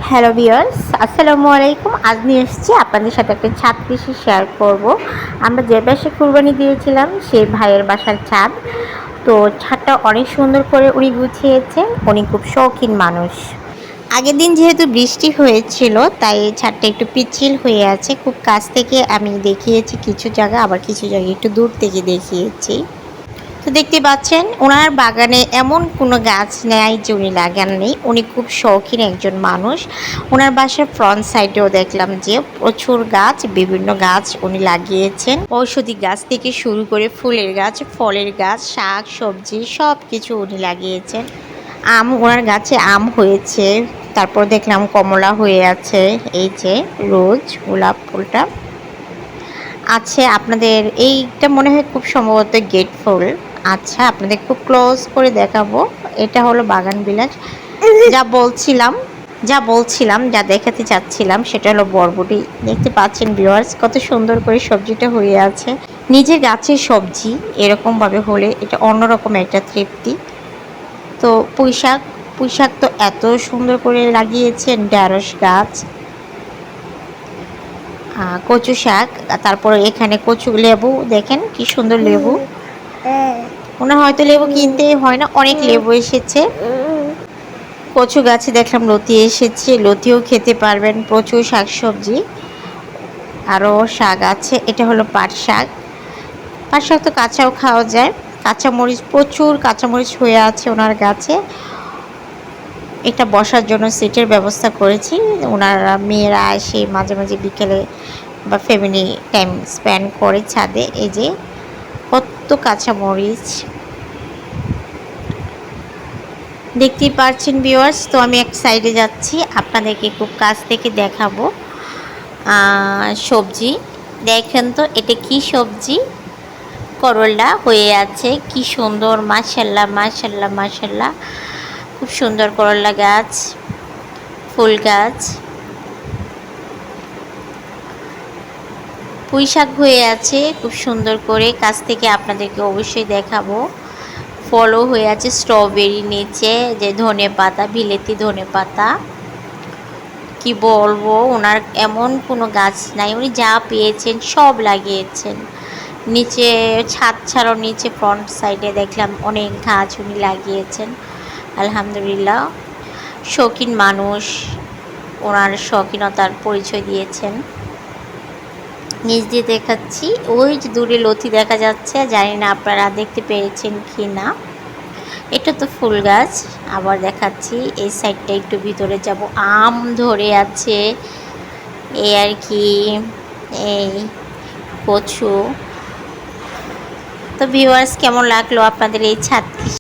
Hello viewers, আসসালামু আলাইকুম। আজ নিয়ে এসেছি আপনাদের সাথে একটা ছাদ কৃষি শেয়ার করব। আমরা যে বাসায় কুরবানি দিয়েছিলাম সেই ভাইয়ের বাসার ছাদ। তো ছাদটা অনেক সুন্দর করে উনি গুছিয়েছেন। উনি খুব শৌখিন মানুষ। আগের দিন যেহেতু বৃষ্টি হয়েছিল তাই ছাদটা একটু পিচ্ছিল হয়ে আছে। খুব কাছ থেকে আমি দেখিয়েছি কিছু জায়গা, আবার কিছু জায়গায় একটু দূর থেকে দেখিয়েছি। তো দেখতে পাচ্ছেন ওনার বাগানে এমন কোনো গাছ নেই যে উনি লাগান নেই। উনি খুব শৌখিন একজন মানুষ। ওনার বাসার ফ্রন্ট সাইডেও দেখলাম যে প্রচুর গাছ, বিভিন্ন গাছ উনি লাগিয়েছেন। ঔষধি গাছ থেকে শুরু করে ফুলের গাছ, ফলের গাছ, শাক সবজি সব কিছু উনি লাগিয়েছেন। ওনার গাছে আম হয়েছে, তারপর দেখলাম কমলা হয়ে আছে, এই যে রোজ গোলাপ ফুলটা আছে। আপনাদের এইটা মনে হয় খুব সম্ভবত গেট ফুল। আচ্ছা, আপনাদের খুব ক্লোজ করে দেখাবো। এটা হলো বাগান বিলাস। যা দেখাতে চাচ্ছিলাম সেটা হলো বরবটি। দেখতে পাচ্ছেন ভিউয়ার্স, কত সুন্দর করে সবজিটা হয়ে আছে। নিজের গাছের সবজি এরকমভাবে হলে এটা অন্যরকম একটা তৃপ্তি। তো পুঁইশাক তো এত সুন্দর করে লাগিয়েছেন, ঢেঁড়স গাছ, কচু শাক, তারপরে এখানে কচু লেবু, দেখেন কি সুন্দর লেবু। ওনার হয়তো লেবু কিনতেই হয় না, অনেক লেবু এসেছে। কচু গাছে দেখলাম লতি এসেছে, লতিও খেতে পারবেন। প্রচুর শাক সবজি, আরও শাক আছে। এটা হলো পাট শাক। পাট শাক তো কাঁচাও খাওয়া যায়। কাঁচামরিচ, প্রচুর কাঁচামরিচ হয়ে আছে ওনার গাছে। এটা বসার জন্য সিটের ব্যবস্থা করেছি। ওনারা মেয়েরা এসে মাঝে মাঝে বিকেলে বা ফ্যামিলি টাইম স্পেন্ড করে ছাদে। এই যে কত কাঁচামরিচ দেখতেই পাচ্ছেন ভিউয়ার্স। তো আমি এক সাইডে যাচ্ছি, আপনাদেরকে খুব কাছ থেকে দেখাবো। সবজি দেখেন তো, এটা কি সবজি? করলা হয়ে আছে, কি সুন্দর, মাশাল্লাহ মাশাল্লাহ মাশাল্লাহ। খুব সুন্দর করলা গাছ, ফুল গাছ, পুঁই শাক হয়ে আছে খুব সুন্দর করে। কাছ থেকে আপনাদেরকে অবশ্যই দেখাবো। ফলও হয়ে আছে, স্ট্রবেরি, নিচে যে ধনে পাতা, বিলেতি ধনে পাতা। কি বলবো, ওনার এমন কোনো গাছ নাই, উনি যা পেয়েছেন সব লাগিয়েছেন। নিচে ছাদ ছাড়াও নিচে ফ্রন্ট সাইডে দেখলাম অনেক গাছ উনি লাগিয়েছেন। আলহামদুলিল্লাহ, শৌখিন মানুষ, ওনার শৌখিনতার পরিচয় দিয়েছেন। নিচ দিয়ে দেখাচ্ছি, ওই যে দূরে লতি দেখা যাচ্ছে, জানি না আপনারা দেখতে পেরেছেন কি না। এটা তো ফুল গাছ। আবার দেখাচ্ছি এই সাইডটা, একটু ভিতরে যাব। আম ধরে আছে, এই আর কি, এই কচু। তো ভিউয়ার্স, কেমন লাগলো আপনাদের এই ছাদ